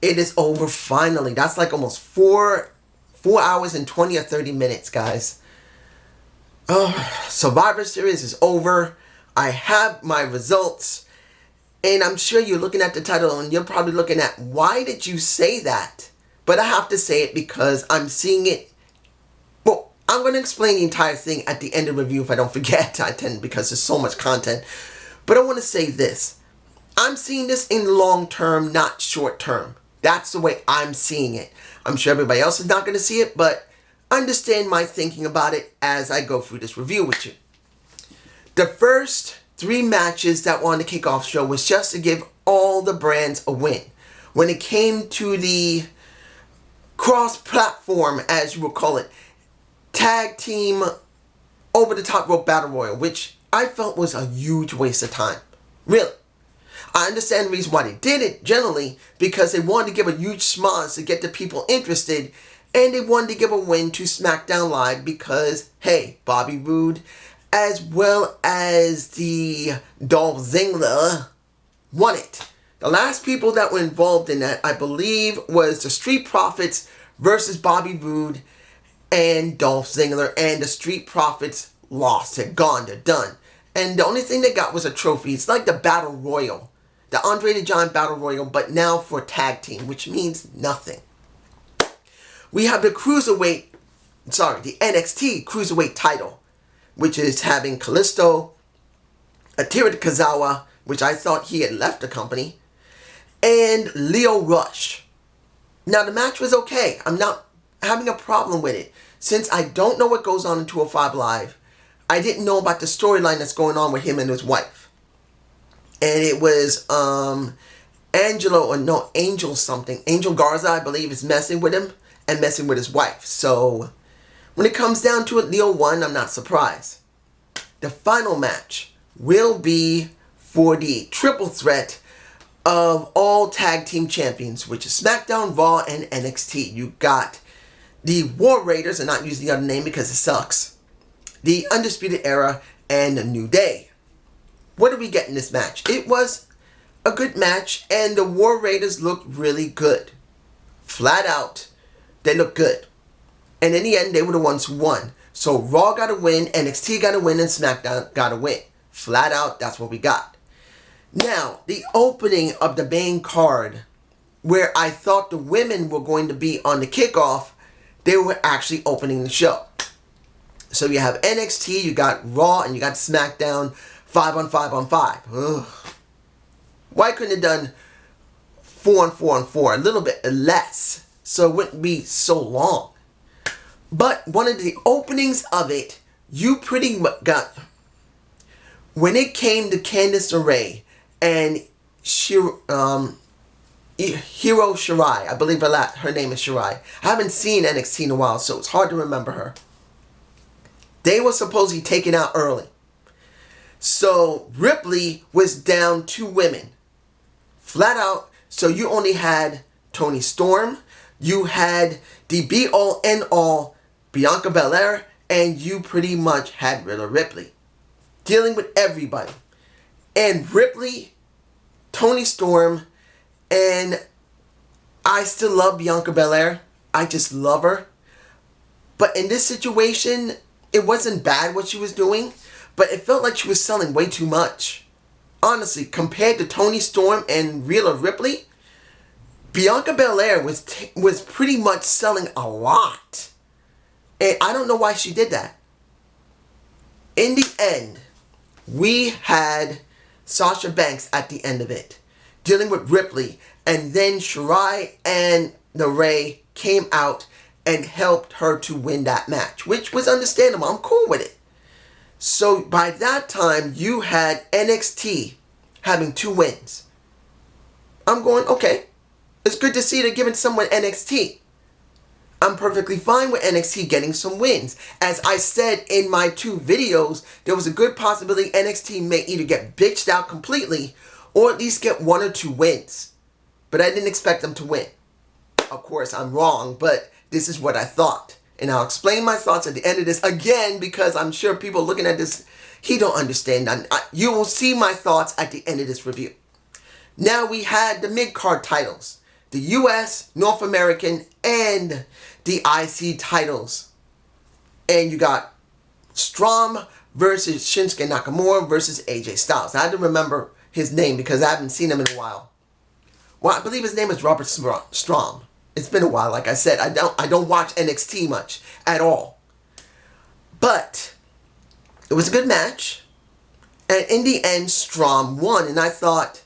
It is over finally. That's like almost 4 hours and 20 or 30 minutes, guys. Survivor Series is over. I have my results. And I'm sure you're looking at the title and you're probably looking at, why did you say that? But I have to say it because I'm seeing it. Well, I'm going to explain the entire thing at the end of the review if I don't forget. I tend, because there's so much content. But I want to say this. I'm seeing this in long term, not short term. That's the way I'm seeing it. I'm sure everybody else is not going to see it, but understand my thinking about it as I go through this review with you. The first 3 matches that were on the kickoff show was just to give all the brands a win. When it came to the cross-platform, as you would call it, tag team over-the-top rope battle royal, which I felt was a huge waste of time. Really. I understand the reason why they did it, generally, because they wanted to give a huge schmoz to get the people interested, and they wanted to give a win to SmackDown Live because, hey, Bobby Roode, as well as the Dolph Ziggler, won it. The last people that were involved in that, I believe, was the Street Profits versus Bobby Roode and Dolph Ziggler, and the Street Profits lost. They're gone. They're done. And the only thing they got was a trophy. It's like the Battle Royal. The Andre the Giant Battle Royal, but now for tag team, which means nothing. We have the NXT Cruiserweight title, which is having Kalisto, Akira Tozawa, which I thought he had left the company, and Lio Rush. Now, the match was okay. I'm not having a problem with it. Since I don't know what goes on in 205 Live, I didn't know about the storyline that's going on with him and his wife. And it was Angel Garza, I believe, is messing with him and messing with his wife. So when it comes down to it, Leo won. I'm not surprised. The final match will be for the triple threat of all tag team champions, which is SmackDown, Raw, and NXT. You got the War Raiders, and not using the other name because it sucks, the Undisputed Era, and the New Day. What did we get in this match? It was a good match, and the War Raiders looked really good. Flat out, they looked good. And in the end, they were the ones who won. So Raw got a win, NXT got a win, and SmackDown got a win. Flat out, that's what we got. Now, the opening of the main card, where I thought the women were going to be on the kickoff, they were actually opening the show. So you have NXT, you got Raw, and you got SmackDown 5-on-5-on-5. Ugh. Why couldn't it done 4-on-4-on-4? A little bit less, so it wouldn't be so long. But one of the openings of it, you pretty much got, when it came to Candice LeRae and Hiro Shirai, I believe her name is Shirai. I haven't seen NXT in a while, so it's hard to remember her. They were supposedly taken out early. So Ripley was down 2 women. Flat out. So you only had Toni Storm. You had the be-all, end-all Bianca Belair. And you pretty much had Rhea Ripley. Dealing with everybody. And Ripley, Toni Storm, and I still love Bianca Belair. I just love her. But in this situation, it wasn't bad what she was doing. But it felt like she was selling way too much. Honestly, compared to Toni Storm and Rhea Ripley, Bianca Belair was pretty much selling a lot. And I don't know why she did that. In the end, we had Sasha Banks at the end of it, dealing with Ripley. And then Shirai and LeRae came out and helped her to win that match, which was understandable. I'm cool with it. So by that time, you had NXT having 2 wins. I'm going, okay. It's good to see they're giving someone NXT. I'm perfectly fine with NXT getting some wins. As I said in my 2 videos, there was a good possibility NXT may either get bitched out completely or at least get 1 or 2 wins. But I didn't expect them to win. Of course, I'm wrong, but this is what I thought. And I'll explain my thoughts at the end of this again because I'm sure people looking at this, he don't understand. You will see my thoughts at the end of this review. Now we had the mid-card titles. the US, North American, and the IC titles. And you got Strom versus Shinsuke Nakamura versus AJ Styles. I had to remember his name because I haven't seen him in a while. Well, I believe his name is Robert Strom. It's been a while, like I said. I don't watch NXT much at all. But it was a good match. And in the end, Strom won. And I thought,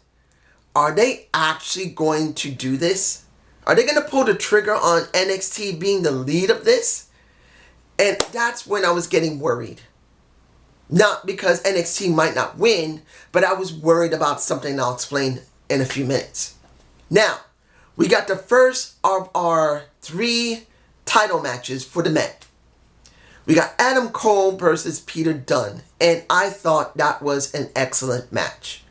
are they actually going to do this? Are they going to pull the trigger on NXT being the lead of this? And that's when I was getting worried. Not because NXT might not win, but I was worried about something I'll explain in a few minutes. Now, we got the first of our 3 title matches for the men. We got Adam Cole versus Peter Dunne, and I thought that was an excellent match.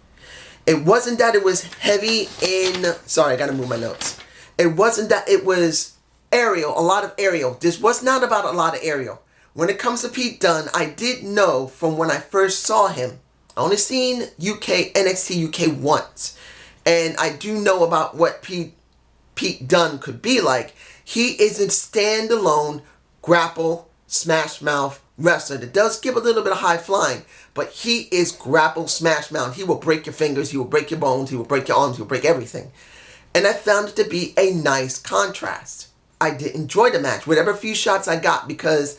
It wasn't that it was heavy in... Sorry, I gotta move my notes. It wasn't that it was aerial, a lot of aerial. This was not about a lot of aerial. When it comes to Pete Dunne, I did know from when I first saw him. I only seen NXT UK once. And I do know about what Pete Dunne could be like. He is a standalone grapple, smash mouth wrestler that does give a little bit of high flying. But he is grapple, smash mouth. He will break your fingers. He will break your bones. He will break your arms. He will break everything. And I found it to be a nice contrast. I did enjoy the match, whatever few shots I got, because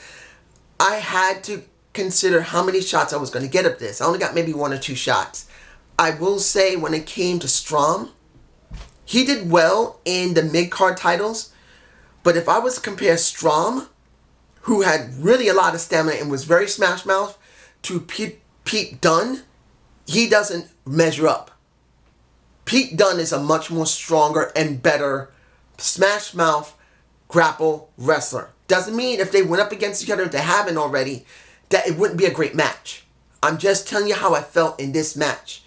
I had to consider how many shots I was going to get of this. I only got maybe 1 or 2 shots. I will say when it came to Strom, he did well in the mid-card titles. But if I was to compare Strom, who had really a lot of stamina and was very smash mouth, to Pete Dunne, he doesn't measure up. Pete Dunne is a much more stronger and better smash mouth grapple wrestler. Doesn't mean if they went up against each other, if they haven't already, that it wouldn't be a great match. I'm just telling you how I felt in this match.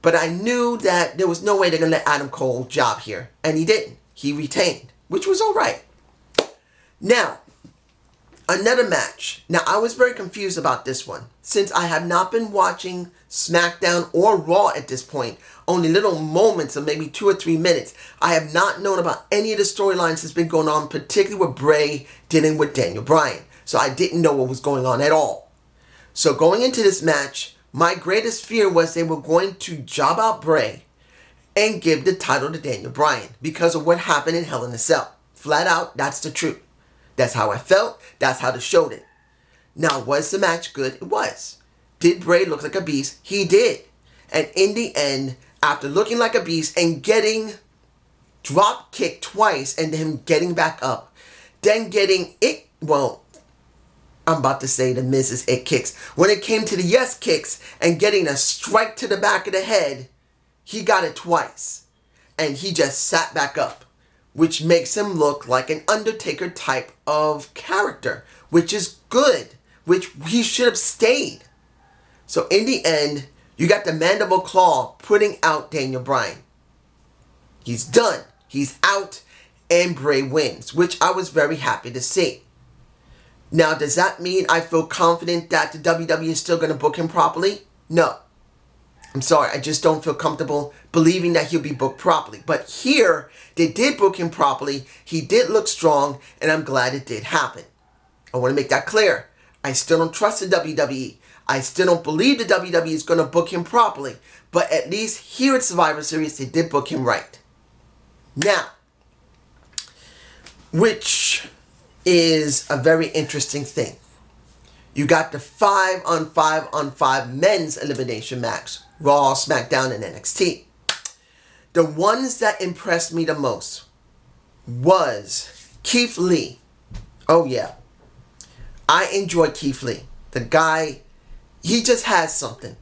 But I knew that there was no way they're going to let Adam Cole job here. And he didn't. He retained, which was all right. Now, another match. Now, I was very confused about this one. Since I have not been watching SmackDown or Raw at this point, only little moments of maybe 2 or 3 minutes, I have not known about any of the storylines that's been going on, particularly with Bray dealing with Daniel Bryan. So I didn't know what was going on at all. So going into this match, my greatest fear was they were going to job out Bray and give the title to Daniel Bryan because of what happened in Hell in a Cell. Flat out, that's the truth. That's how I felt. That's how they showed it. Now, was the match good? It was. Did Bray look like a beast? He did. And in the end, after looking like a beast and getting drop kicked twice and him getting back up, then getting it, well, I'm about to say the Mrs. It kicks. When it came to the yes kicks and getting a strike to the back of the head, he got it twice. And he just sat back up, which makes him look like an Undertaker type of character, which is good, which he should have stayed. So in the end, you got the mandible claw putting out Daniel Bryan. He's done. He's out, and Bray wins, which I was very happy to see. Now, does that mean I feel confident that the WWE is still going to book him properly? No. I'm sorry, I just don't feel comfortable believing that he'll be booked properly. But here, they did book him properly. He did look strong, and I'm glad it did happen. I want to make that clear. I still don't trust the WWE. I still don't believe the WWE is going to book him properly. But at least here at Survivor Series, they did book him right. Now, which is a very interesting thing. You got the 5-on-5-on-5 men's elimination match. Raw, SmackDown, and NXT. The ones that impressed me the most was Keith Lee. Oh yeah. I enjoy Keith Lee. The guy, he just has something.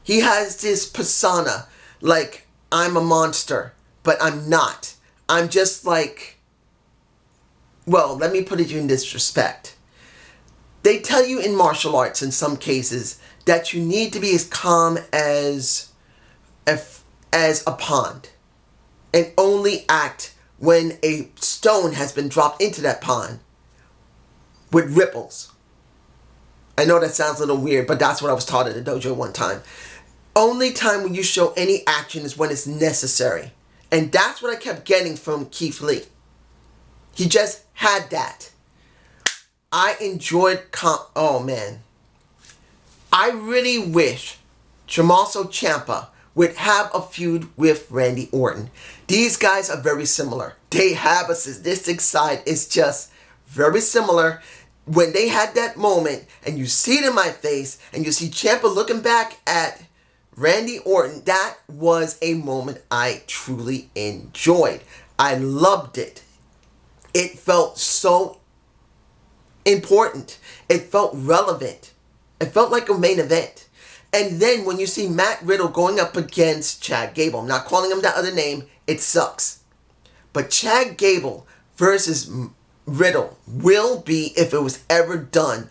He has this persona like I'm a monster, but I'm not. I'm just like, well, let me put it in this respect. They tell you in martial arts in some cases that you need to be as calm as a pond and only act when a stone has been dropped into that pond with ripples. I know that sounds a little weird, but that's what I was taught at the dojo one time. Only time when you show any action is when it's necessary. And that's what I kept getting from Keith Lee. He just had that. I enjoyed, oh man. I really wish Tommaso Ciampa would have a feud with Randy Orton. These guys are very similar. They have a sadistic side. It's just very similar. When they had that moment, and you see it in my face, and you see Ciampa looking back at Randy Orton, that was a moment I truly enjoyed. I loved it. It felt so important. It felt relevant. It felt like a main event. And then when you see Matt Riddle going up against Chad Gable, I'm not calling him that other name, it sucks. But Chad Gable versus Riddle will be, if it was ever done,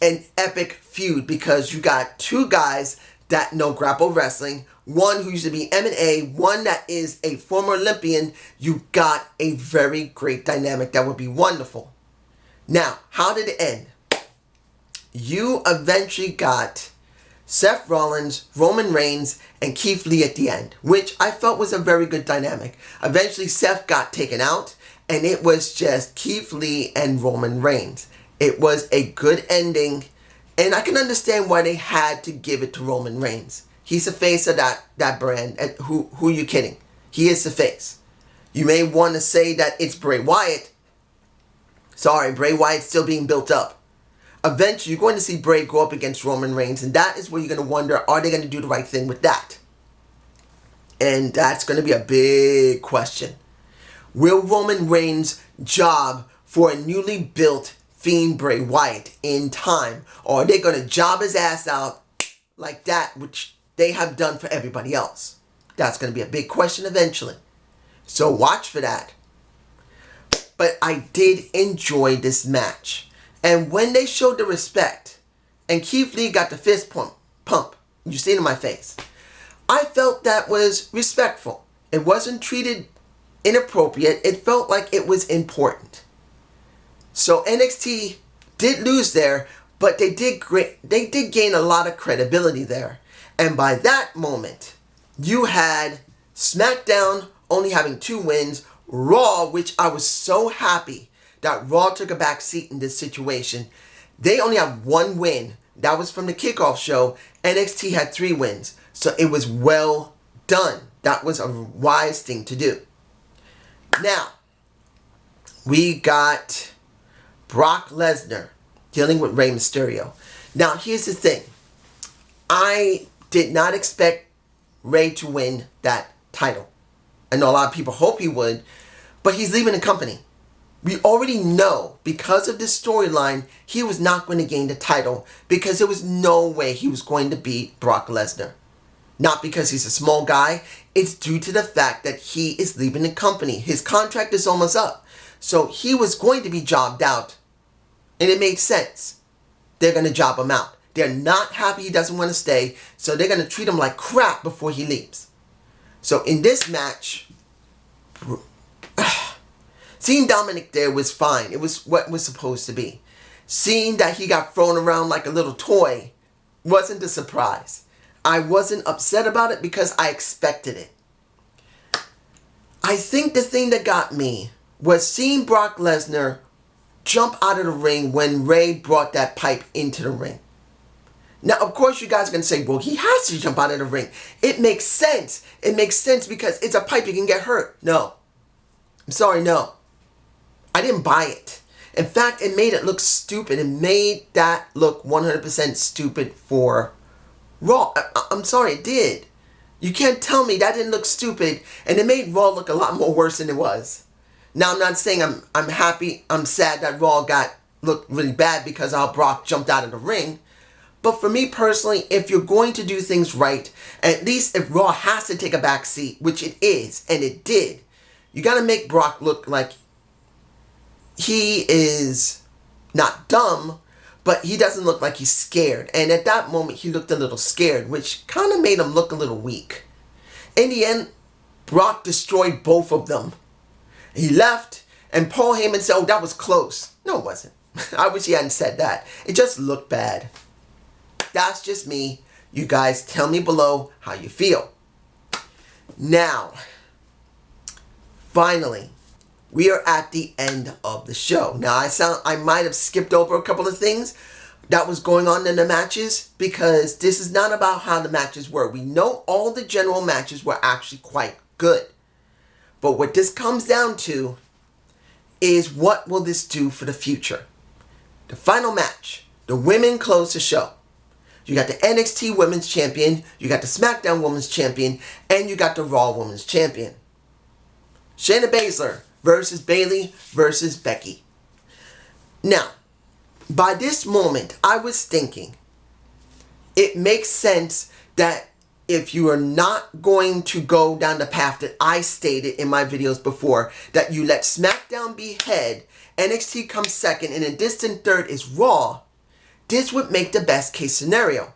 an epic feud, because you got two guys that know grapple wrestling, one who used to be MMA, one that is a former Olympian. You got a very great dynamic that would be wonderful. Now, how did it end? You eventually got Seth Rollins, Roman Reigns, and Keith Lee at the end, which I felt was a very good dynamic. Eventually, Seth got taken out, and it was just Keith Lee and Roman Reigns. It was a good ending, and I can understand why they had to give it to Roman Reigns. He's the face of that brand, and who are you kidding? He is the face. You may want to say that it's Bray Wyatt. Sorry, Bray Wyatt's still being built up. Eventually, you're going to see Bray go up against Roman Reigns, and that is where you're going to wonder, are they going to do the right thing with that? And that's going to be a big question. Will Roman Reigns job for a newly built Fiend Bray Wyatt in time? Or are they going to job his ass out like that, which they have done for everybody else? That's going to be a big question eventually. So watch for that. But I did enjoy this match. And when they showed the respect, and Keith Lee got the fist pump, you see it in my face, I felt that was respectful. It wasn't treated inappropriate. It felt like it was important. So NXT did lose there, but they did gain a lot of credibility there. And by that moment, you had SmackDown only having 2 wins, Raw, which I was so happy that Raw took a back seat in this situation. They only have 1 win. That was from the kickoff show. NXT had 3 wins. So it was well done. That was a wise thing to do. Now, we got Brock Lesnar dealing with Rey Mysterio. Now, here's the thing. I did not expect Rey to win that title. I know a lot of people hope he would, but he's leaving the company. We already know, because of this storyline, he was not going to gain the title, because there was no way he was going to beat Brock Lesnar. Not because he's a small guy, it's due to the fact that he is leaving the company. His contract is almost up. So he was going to be jobbed out. And it made sense. They're going to job him out. They're not happy he doesn't want to stay, so they're going to treat him like crap before he leaves. So in this match, seeing Dominic there was fine. It was what was supposed to be. Seeing that he got thrown around like a little toy wasn't a surprise. I wasn't upset about it because I expected it. I think the thing that got me was seeing Brock Lesnar jump out of the ring when Rey brought that pipe into the ring. Now, of course, you guys are going to say, well, he has to jump out of the ring. It makes sense. It makes sense because it's a pipe. You can get hurt. No. I'm sorry, no. I didn't buy it. In fact, it made it look stupid. It made that look 100% stupid for Raw. I'm sorry, it did. You can't tell me that didn't look stupid, and it made Raw look a lot more worse than it was. Now, I'm not saying I'm happy, I'm sad that Raw looked really bad because how Brock jumped out of the ring. But for me personally, if you're going to do things right, at least if Raw has to take a back seat, which it is, and it did, you got to make Brock look like he is not dumb, but he doesn't look like he's scared. And at that moment, he looked a little scared, which kind of made him look a little weak. In the end, Brock destroyed both of them. He left, and Paul Heyman said, oh, that was close. No, it wasn't. I wish he hadn't said that. It just looked bad. That's just me. You guys tell me below how you feel. Now, finally, we are at the end of the show. Now, I might have skipped over a couple of things that was going on in the matches because this is not about how the matches were. We know all the general matches were actually quite good. But what this comes down to is what will this do for the future? The final match, the women close the show. You got the NXT Women's Champion, you got the SmackDown Women's Champion, and you got the Raw Women's Champion. Shayna Baszler versus Bayley versus Becky. Now, by this moment, I was thinking it makes sense that if you are not going to go down the path that I stated in my videos before, that you let SmackDown be head, NXT comes second, and a distant third is Raw, this would make the best case scenario.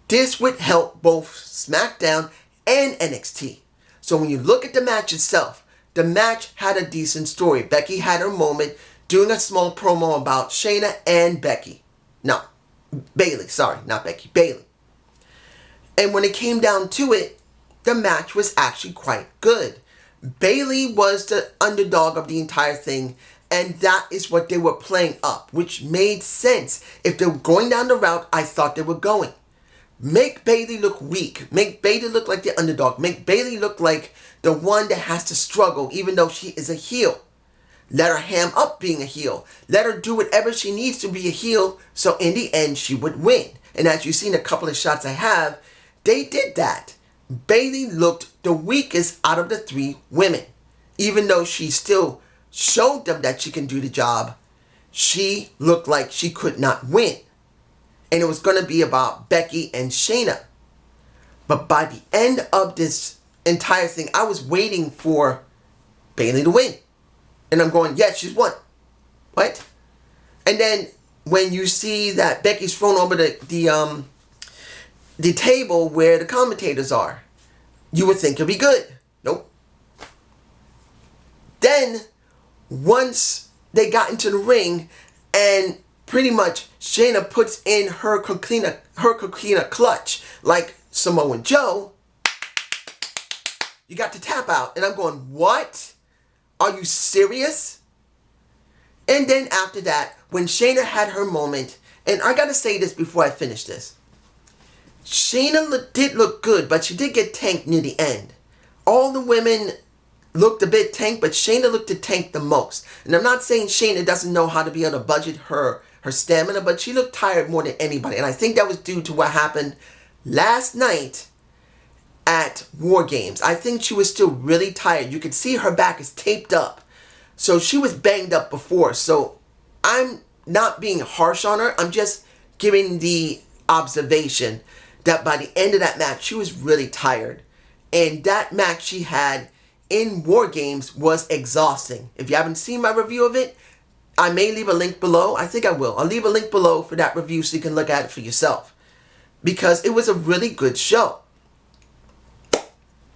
This would help both SmackDown and NXT. So when you look at the match itself, the match had a decent story. Becky had her moment doing a small promo about Shayna and Becky. No, Bayley, sorry, not Becky, Bayley. And when it came down to it, the match was actually quite good. Bayley was the underdog of the entire thing, and that is what they were playing up, which made sense. If they were going down the route I thought they were going. Make Bayley look weak. Make Bayley look like the underdog. Make Bayley look like the one that has to struggle even though she is a heel. Let her ham up being a heel. Let her do whatever she needs to be a heel so in the end she would win. And as you've seen a couple of shots I have, they did that. Bayley looked the weakest out of the three women. Even though she still showed them that she can do the job, she looked like she could not win. And it was going to be about Becky and Shayna. But by the end of this entire thing, I was waiting for Bayley to win. And I'm going, yes, she's won. Right? And then when you see that Becky's thrown over the table where the commentators are, you would think it'll be good. Nope. Then, once they got into the ring and pretty much Shayna puts in her coquina clutch like Samoa Joe, you got to tap out. And I'm going, what? Are you serious? And then after that, when Shayna had her moment, and I got to say this before I finish this. Shayna did look good, but she did get tanked near the end. All the women looked a bit tanked, but Shayna looked to tank the most. And I'm not saying Shayna doesn't know how to be able to budget her stamina, but she looked tired more than anybody. And I think that was due to what happened last night at War Games. I think she was still really tired. You could see her back is taped up. So she was banged up before. So I'm not being harsh on her. I'm just giving the observation that by the end of that match, she was really tired. And that match she had in War Games was exhausting. If you haven't seen my review of it, I may leave a link below. I think I will. I'll leave a link below for that review so you can look at it for yourself. Because it was a really good show.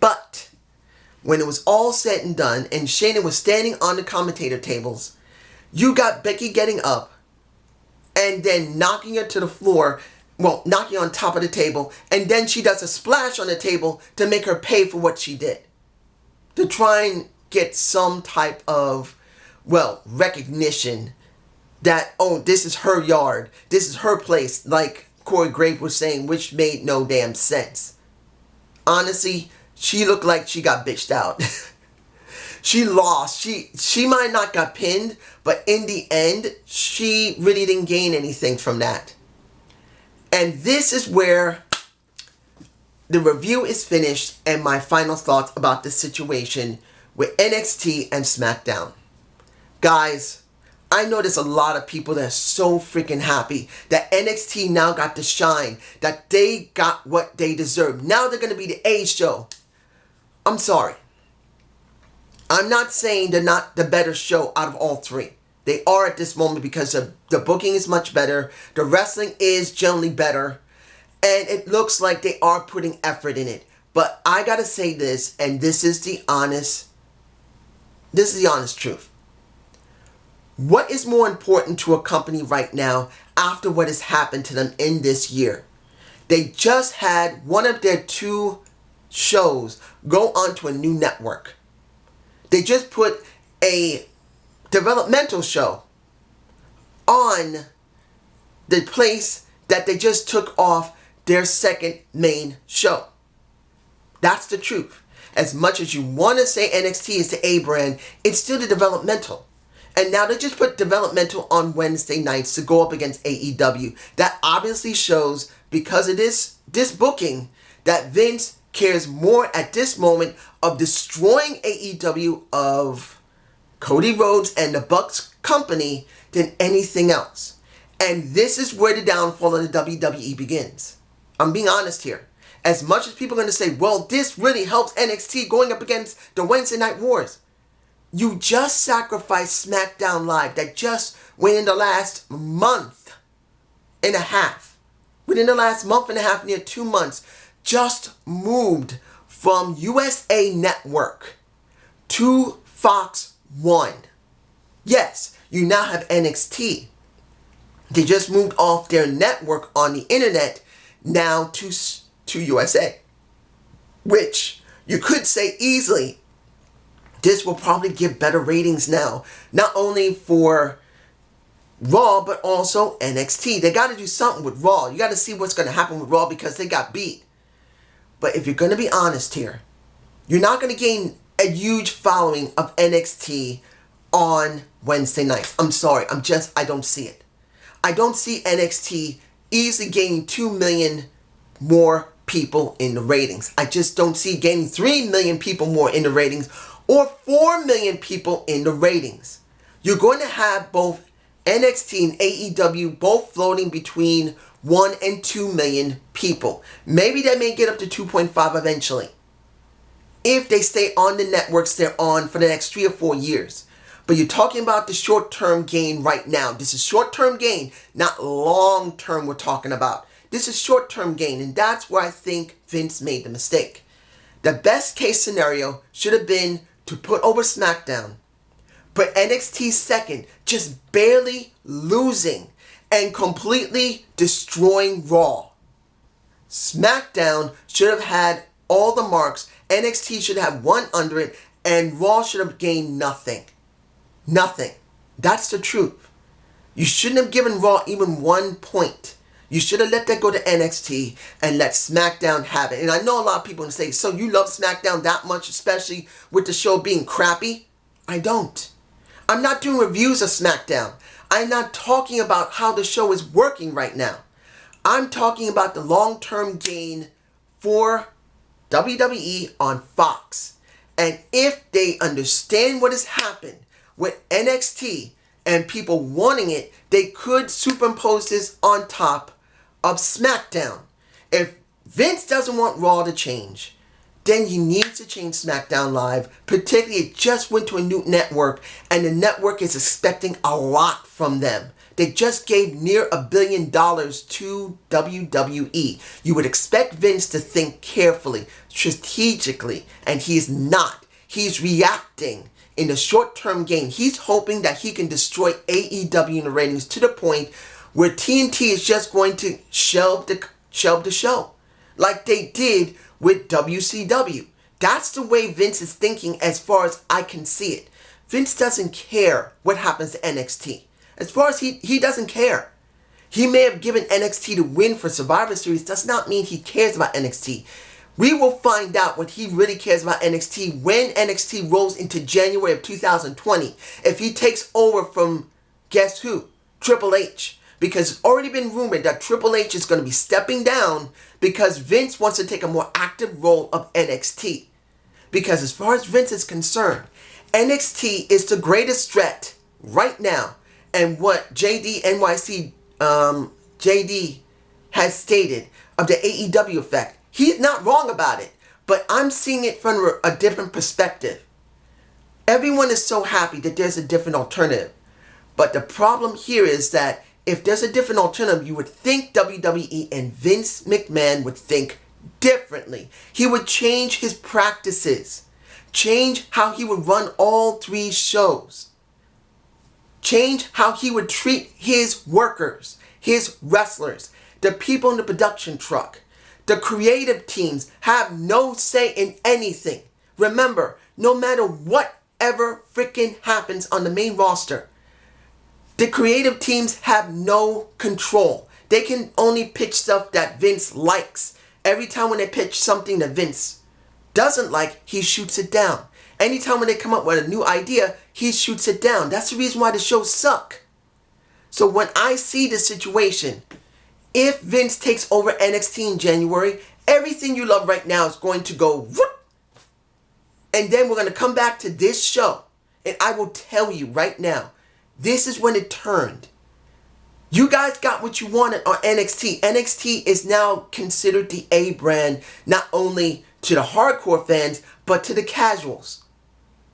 But when it was all said and done and Shayna was standing on the commentator tables, you got Becky getting up and then knocking her to the floor, well, knocking on top of the table, and then she does a splash on the table to make her pay for what she did. To try and get some type of, well, recognition that, oh, this is her yard, this is her place, like Corey Graves was saying, which made no damn sense. Honestly, she looked like she got bitched out. She lost. She might not got pinned, but in the end, she really didn't gain anything from that. And this is where the review is finished and my final thoughts about the situation with NXT and SmackDown. Guys, I know there's a lot of people that are so freaking happy that NXT now got to shine, that they got what they deserve. Now they're going to be the A show. I'm sorry. I'm not saying they're not the better show out of all three. They are at this moment because the booking is much better. The wrestling is generally better. And it looks like they are putting effort in it. But I got to say this, and this is the honest truth. What is more important to a company right now after what has happened to them in this year? They just had one of their two shows go onto a new network. They just put a developmental show on the place that they just took off their second main show. That's the truth. As much as you want to say NXT is the A brand, it's still the developmental. And now they just put developmental on Wednesday nights to go up against AEW. That obviously shows, because of this booking, that Vince cares more at this moment of destroying AEW, of Cody Rhodes and the Bucks company, than anything else. And this is where the downfall of the WWE begins. I'm being honest here. As much as people are going to say, well, this really helps NXT going up against the Wednesday Night Wars. You just sacrificed SmackDown Live that just within the last month and a half, near 2 months, just moved from USA Network to Fox 1. Yes, you now have NXT. They just moved off their network on the internet now to USA. Which you could say easily, this will probably give better ratings now. Not only for Raw, but also NXT. They got to do something with Raw. You got to see what's going to happen with Raw because they got beat. But if you're going to be honest here, you're not going to gain a huge following of NXT on Wednesday nights. I'm sorry. I don't see it. I don't see NXT easily gaining 2 million more people in the ratings. I just don't see gaining 3 million people more in the ratings or 4 million people in the ratings. You're going to have both NXT and AEW both floating between 1 and 2 million people. Maybe they may get up to 2.5 eventually, if they stay on the networks they're on for the next 3 or 4 years. But you're talking about the short-term gain right now. This is short-term gain, not long-term we're talking about. This is short-term gain, and that's where I think Vince made the mistake. The best case scenario should have been to put over SmackDown, put NXT second, just barely losing and completely destroying Raw. SmackDown should have had all the marks, NXT should have won under it, and Raw should have gained nothing. Nothing. That's the truth. You shouldn't have given Raw even 1 point. You should have let that go to NXT and let SmackDown have it. And I know a lot of people will say, so you love SmackDown that much, especially with the show being crappy? I don't. I'm not doing reviews of SmackDown. I'm not talking about how the show is working right now. I'm talking about the long-term gain for WWE on Fox. And if they understand what has happened with NXT and people wanting it, they could superimpose this on top of SmackDown. If Vince doesn't want Raw to change, then he needs to change SmackDown Live. Particularly, it just went to a new network, and the network is expecting a lot from them. They just gave near $1 billion to WWE. You would expect Vince to think carefully, strategically, and he's not. He's reacting in the short-term gain. He's hoping that he can destroy AEW in the ratings to the point where TNT is just going to shelve the show, like they did with WCW. That's the way Vince is thinking as far as I can see it. Vince doesn't care what happens to NXT. As far as he doesn't care. He may have given NXT the win for Survivor Series, does not mean he cares about NXT. We will find out what he really cares about NXT when NXT rolls into January of 2020. If he takes over from, guess who? Triple H. Because it's already been rumored that Triple H is going to be stepping down because Vince wants to take a more active role of NXT. Because as far as Vince is concerned, NXT is the greatest threat right now. And what JD has stated of the AEW effect, he's not wrong about it, but I'm seeing it from a different perspective. Everyone is so happy that there's a different alternative. But the problem here is that if there's a different alternative, you would think WWE and Vince McMahon would think differently. He would change his practices, change how he would run all 3 shows, change how he would treat his workers, his wrestlers, the people in the production truck. The creative teams have no say in anything. Remember, no matter what whatever freaking happens on the main roster, the creative teams have no control. They can only pitch stuff that Vince likes. Every time when they pitch something that Vince doesn't like, he shoots it down. Anytime when they come up with a new idea, he shoots it down. That's the reason why the shows suck. So when I see the situation, if Vince takes over NXT in January, everything you love right now is going to go whoop. And then we're going to come back to this show. And I will tell you right now, this is when it turned. You guys got what you wanted on NXT. NXT is now considered the A brand, not only to the hardcore fans, but to the casuals.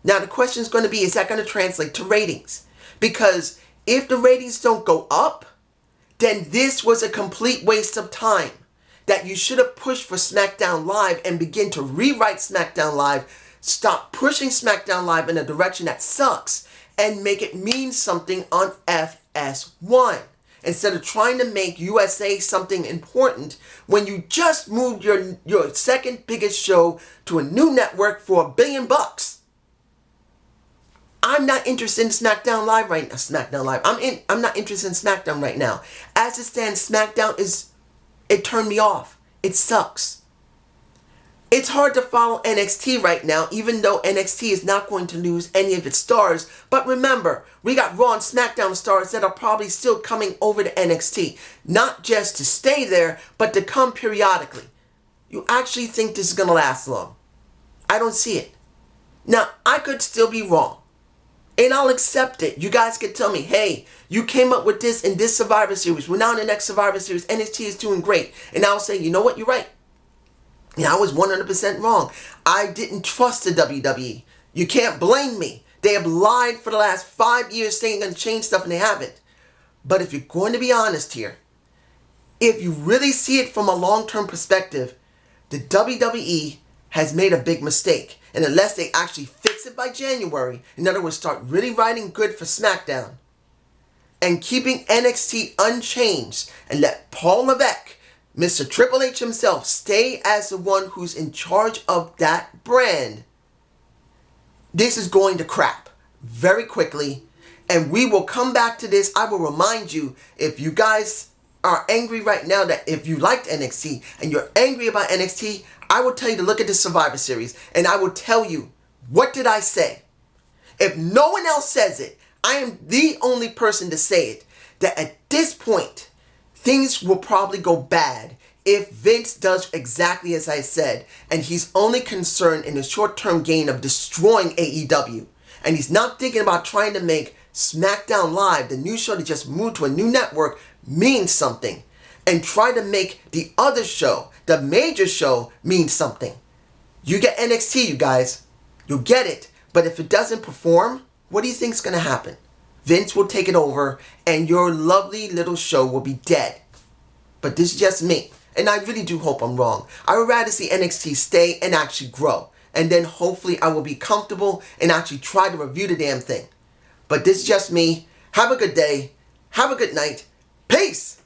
Now the question is going to be, is that going to translate to ratings? Because if the ratings don't go up, then this was a complete waste of time. That you should have pushed for SmackDown Live and begin to rewrite SmackDown Live. Stop pushing SmackDown Live in a direction that sucks and make it mean something on FS1. Instead of trying to make USA something important when you just moved your second biggest show to a new network for $1 billion. I'm not interested in SmackDown Live right now. SmackDown Live. I'm not interested in SmackDown right now. As it stands, SmackDown it turned me off. It sucks. It's hard to follow NXT right now, even though NXT is not going to lose any of its stars. But remember, we got Raw and SmackDown stars that are probably still coming over to NXT. Not just to stay there, but to come periodically. You actually think this is going to last long? I don't see it. Now, I could still be wrong. And I'll accept it. You guys could tell me, hey, you came up with this in this Survivor Series. We're now in the next Survivor Series. NXT is doing great. And I'll say, you know what? You're right. And I was 100% wrong. I didn't trust the WWE. You can't blame me. They have lied for the last 5 years saying they're going to change stuff and they haven't. But if you're going to be honest here, if you really see it from a long-term perspective, the WWE has made a big mistake. And unless they actually fix it by January, in other words, start really writing good for SmackDown and keeping NXT unchanged and let Paul Levesque, Mr. Triple H himself, stay as the one who's in charge of that brand, this is going to crap very quickly. And we will come back to this. I will remind you, if you guys are angry right now, that if you liked NXT and you're angry about NXT, I will tell you to look at the Survivor Series and I will tell you, what did I say? If no one else says it, I am the only person to say it, that at this point, things will probably go bad if Vince does exactly as I said, and he's only concerned in the short-term gain of destroying AEW. And he's not thinking about trying to make SmackDown Live, the new show that just moved to a new network, mean something. And try to make the other show, the major show, mean something. You get NXT, you guys. You'll get it. But if it doesn't perform, what do you think is going to happen? Vince will take it over and your lovely little show will be dead. But this is just me. And I really do hope I'm wrong. I would rather see NXT stay and actually grow. And then hopefully I will be comfortable and actually try to review the damn thing. But this is just me. Have a good day. Have a good night. Peace!